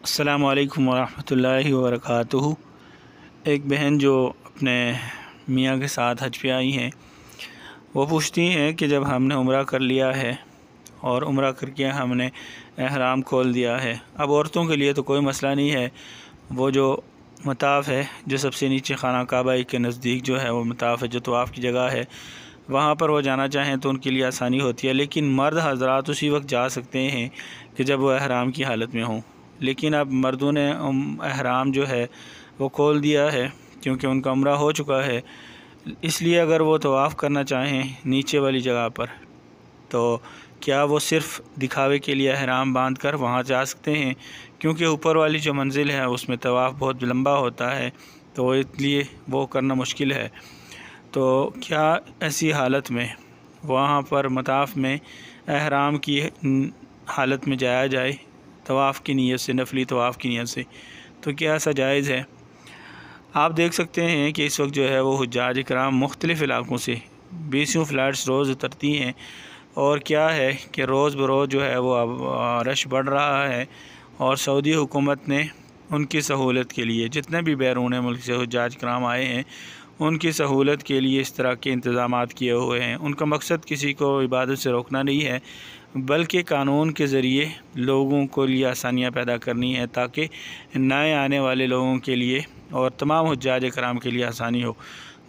السلام علیکم ورحمۃ اللہ وبرکاتہ۔ ایک بہن جو اپنے میاں کے ساتھ حج پہ آئی ہیں، وہ پوچھتی ہیں کہ جب ہم نے عمرہ کر لیا ہے اور عمرہ کر کے ہم نے احرام کھول دیا ہے، اب عورتوں کے لیے تو کوئی مسئلہ نہیں ہے، وہ جو مطاف ہے جو سب سے نیچے خانہ کعبہ کے نزدیک جو ہے وہ مطاف ہے، جو طواف کی جگہ ہے، وہاں پر وہ جانا چاہیں تو ان کے لیے آسانی ہوتی ہے، لیکن مرد حضرات اسی وقت جا سکتے ہیں کہ جب وہ احرام کی حالت میں ہوں۔ لیکن اب مردوں نے احرام جو ہے وہ کھول دیا ہے کیونکہ ان کا عمرہ ہو چکا ہے، اس لیے اگر وہ طواف کرنا چاہیں نیچے والی جگہ پر تو کیا وہ صرف دکھاوے کے لیے احرام باندھ کر وہاں جا سکتے ہیں؟ کیونکہ اوپر والی جو منزل ہے اس میں طواف بہت لمبا ہوتا ہے، تو اس لیے وہ کرنا مشکل ہے۔ تو کیا ایسی حالت میں وہاں پر مطاف میں احرام کی حالت میں جایا جائے طواف کی نیت سے، نفلی طواف کی نیت سے، تو کیا ایسا جائز ہے؟ آپ دیکھ سکتے ہیں کہ اس وقت جو ہے وہ حجاج کرام مختلف علاقوں سے 20 فلائٹس روز اترتی ہیں، اور کیا ہے کہ روز بروز جو ہے وہ اب رش بڑھ رہا ہے، اور سعودی حکومت نے ان کی سہولت کے لیے جتنے بھی بیرون ملک سے حجاج کرام آئے ہیں ان کی سہولت کے لیے اس طرح کے انتظامات کیے ہوئے ہیں۔ ان کا مقصد کسی کو عبادت سے روکنا نہیں ہے، بلکہ قانون کے ذریعے لوگوں کو لیے آسانیاں پیدا کرنی ہے تاکہ نئے آنے والے لوگوں کے لیے اور تمام حجاج کرام کے لیے آسانی ہو۔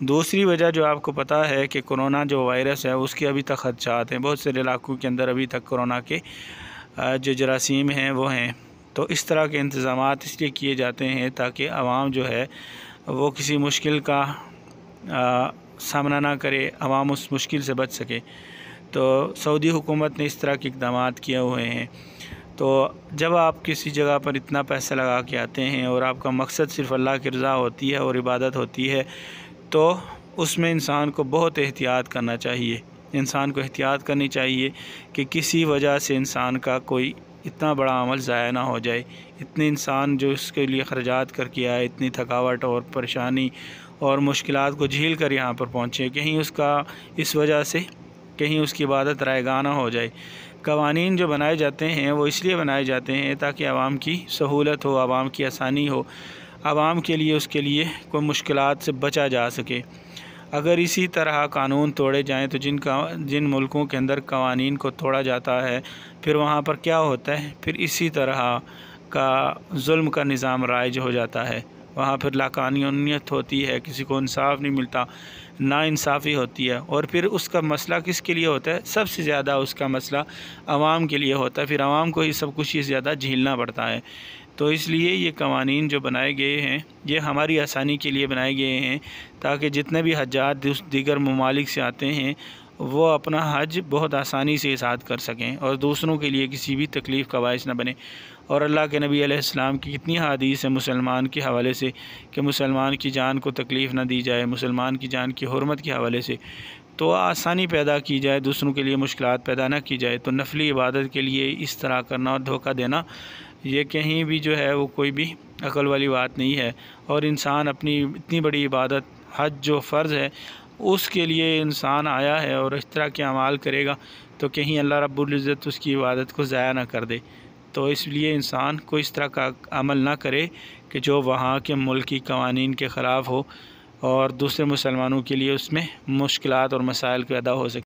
دوسری وجہ جو آپ کو پتہ ہے کہ کرونا جو وائرس ہے اس کے ابھی تک خدشات ہیں، بہت سے علاقوں کے اندر ابھی تک کرونا کے جو جراثیم ہیں وہ ہیں، تو اس طرح کے انتظامات اس لیے کیے جاتے ہیں تاکہ عوام جو ہے وہ کسی مشکل کا سامنا نہ کرے، عوام اس مشکل سے بچ سکے۔ تو سعودی حکومت نے اس طرح کے اقدامات کیے ہوئے ہیں۔ تو جب آپ کسی جگہ پر اتنا پیسہ لگا کے آتے ہیں اور آپ کا مقصد صرف اللہ کی رضا ہوتی ہے اور عبادت ہوتی ہے، تو اس میں انسان کو بہت احتیاط کرنا چاہیے۔ انسان کو احتیاط کرنی چاہیے کہ کسی وجہ سے انسان کا کوئی اتنا بڑا عمل ضائع نہ ہو جائے۔ اتنے انسان جو اس کے لیے خرچات کر کے آئے، اتنی تھکاوٹ اور پریشانی اور مشکلات کو جھیل کر یہاں پر پہنچے، کہیں اس وجہ سے کہیں اس کی عبادت رائے گاہ نہ ہو جائے۔ قوانین جو بنائے جاتے ہیں وہ اس لیے بنائے جاتے ہیں تاکہ عوام کی سہولت ہو، عوام کی آسانی ہو، عوام کے لیے اس کے لیے کوئی مشکلات سے بچا جا سکے۔ اگر اسی طرح قانون توڑے جائیں تو جن ملکوں کے اندر قوانین کو توڑا جاتا ہے پھر وہاں پر کیا ہوتا ہے، پھر اسی طرح کا ظلم کا نظام رائج ہو جاتا ہے، وہاں پھر لاقانونیت ہوتی ہے، کسی کو انصاف نہیں ملتا، نا انصافی ہوتی ہے، اور پھر اس کا مسئلہ کس کے لیے ہوتا ہے؟ سب سے زیادہ اس کا مسئلہ عوام کے لیے ہوتا ہے، پھر عوام کو ہی سب کچھ ہی زیادہ جھیلنا پڑتا ہے۔ تو اس لیے یہ قوانین جو بنائے گئے ہیں یہ ہماری آسانی کے لیے بنائے گئے ہیں تاکہ جتنے بھی حجاج دیگر ممالک سے آتے ہیں وہ اپنا حج بہت آسانی سے ادا کر سکیں اور دوسروں کے لیے کسی بھی تکلیف کا باعث نہ بنے۔ اور اللہ کے نبی علیہ السلام کی کتنی حدیث ہے مسلمان کے حوالے سے کہ مسلمان کی جان کو تکلیف نہ دی جائے، مسلمان کی جان کی حرمت کے حوالے سے، تو آسانی پیدا کی جائے، دوسروں کے لیے مشکلات پیدا نہ کی جائے۔ تو نفلی عبادت کے لیے اس طرح کرنا اور دھوکہ دینا یہ کہیں بھی جو ہے وہ کوئی بھی عقل والی بات نہیں ہے، اور انسان اپنی اتنی بڑی عبادت حج جو فرض ہے اس کے لیے انسان آیا ہے اور اس طرح کے اعمال کرے گا تو کہیں اللہ رب العزت اس کی عبادت کو ضائع نہ کر دے۔ تو اس لیے انسان کو اس طرح کا عمل نہ کرے کہ جو وہاں کے ملک کی قوانین کے خلاف ہو اور دوسرے مسلمانوں کے لیے اس میں مشکلات اور مسائل پیدا ہو سکے۔